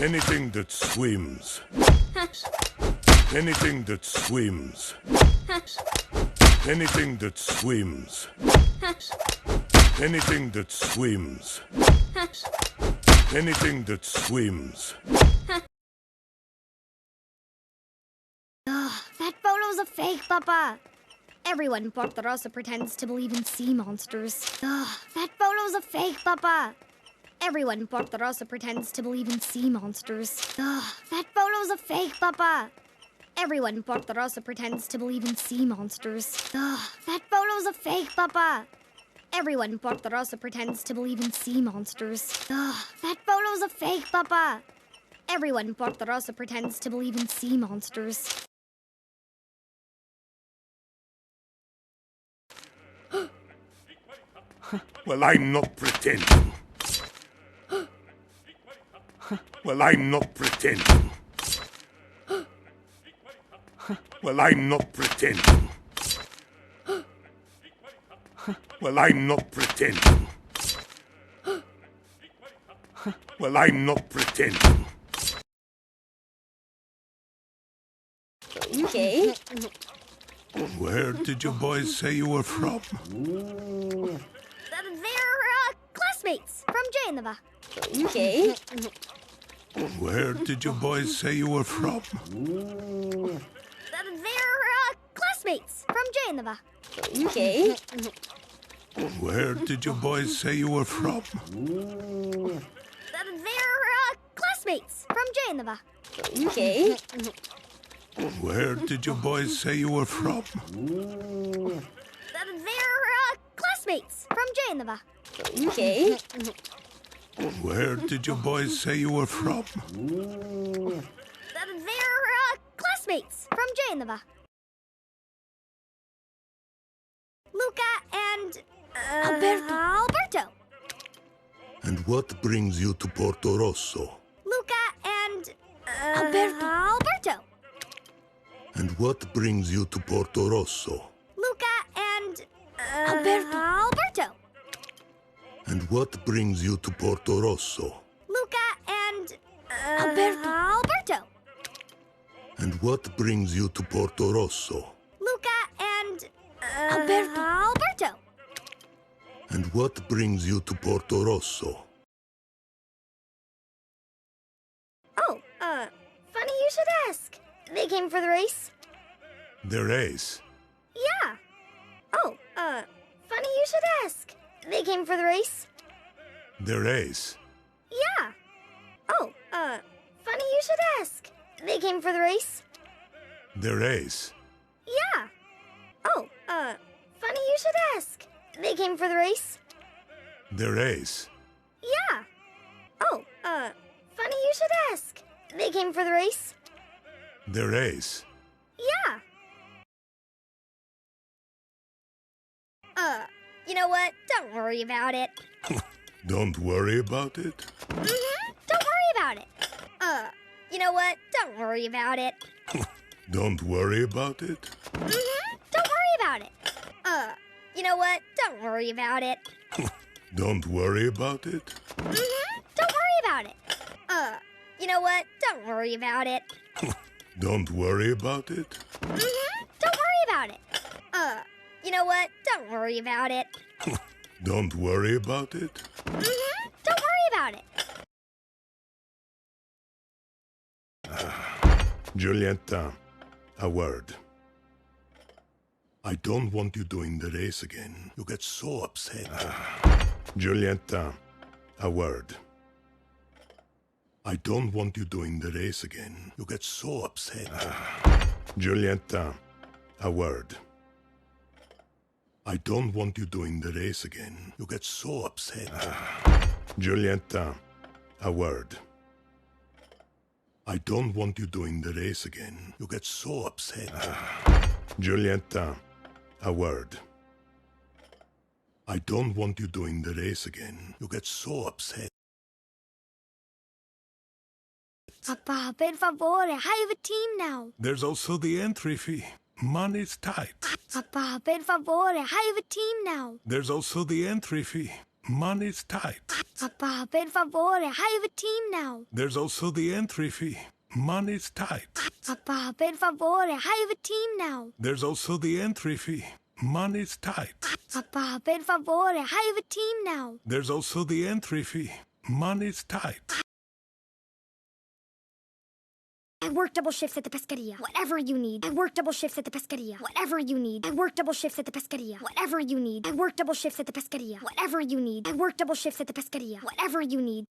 Anything that swims. Anything that swims. Anything that swims. Anything that swims. Anything that swims. Ugh, that photo's a fake, Papa. Everyone in Porto Rosso pretends to believe in sea monsters. Ugh, that photo's a fake, Papa. Everyone in Porto Rosso pretends to believe in sea monsters. Ugh, that photo's a fake, Papa. Everyone in Porto Rosso pretends to believe in sea monsters. Ugh, that photo's a fake, Papa. Everyone in Porto Rosso pretends to believe in sea monsters. Ugh, that photo's a fake, Papa. Everyone in Porto Rosso pretends to believe in sea monsters. Well, I'm not pretending. Well, I'm not pretending. Well, I'm not pretending. Well, I'm not pretending. Well, I'm not pretending. Okay. Where did you boys say you were from? They're, classmates from Geneva. Okay. Where did you boys say you were from? They're, classmates from Geneva. Okay. Where did you boys say you were from? They're, classmates from Geneva. Okay. Where did you boys say you were from? They're, classmates from Geneva. Okay. Where did you boys say you were from? They're, classmates from Geneva. Luca and... Alberto. And what brings you to Porto Rosso? Luca and... Alberto. And what brings you to Porto Rosso? Luca and... Alberto. And what brings you to Porto Rosso? Luca and... Alberto. And what brings you to Porto Rosso? Luca and... Alberto. And what brings you to Porto Rosso? Oh, funny you should ask. They came for the race? The race? Yeah. Oh, funny you should ask. They came for the race? The race? Yeah. Oh, funny you should ask. They came for the race? The race? Yeah. Oh, funny you should ask. They came for the race? The race? Yeah. Oh, funny you should ask. They came for the race? The race? Yeah. You know what? Don't worry about it. Don't worry about it. Don't worry about it. You know what? Don't worry about it. Don't worry about it. Don't worry about it. You know what? Don't worry about it. Don't worry about it. Don't worry about it. You know what? Don't worry about it. Don't worry about it. Don't worry about it. You know what? Don't worry about it. Don't worry about it. Don't worry about it. Giulietta, a word. I don't want you doing the race again. You get so upset. Giulietta, a word. I don't want you doing the race again. You get so upset. Giulietta, a word. I don't want you doing the race again. You get so upset. Giulietta, a word. I don't want you doing the race again. You get so upset. Giulietta, a word. I don't want you doing the race again. You get so upset. Papa, per favore, I have a team now. There's also the entry fee. Money's tight. Papa, per favore, I have a team now. There's also the entry fee. Money's tight. Papa, per favore, I have a team now. There's also the entry fee. Money's tight. Papa, per favore, I have a team now. There's also the entry fee. Money's tight. Papa, per favore, I have a team now. There's also the entry fee. Money's tight. I work double shifts at the pescaria. Whatever you need. I work double shifts at the pescaria. Whatever you need. I work double shifts at the pescaria. Whatever you need. I work double shifts at the pescaria. Whatever you need. I work double shifts at the pescaria. Whatever you need.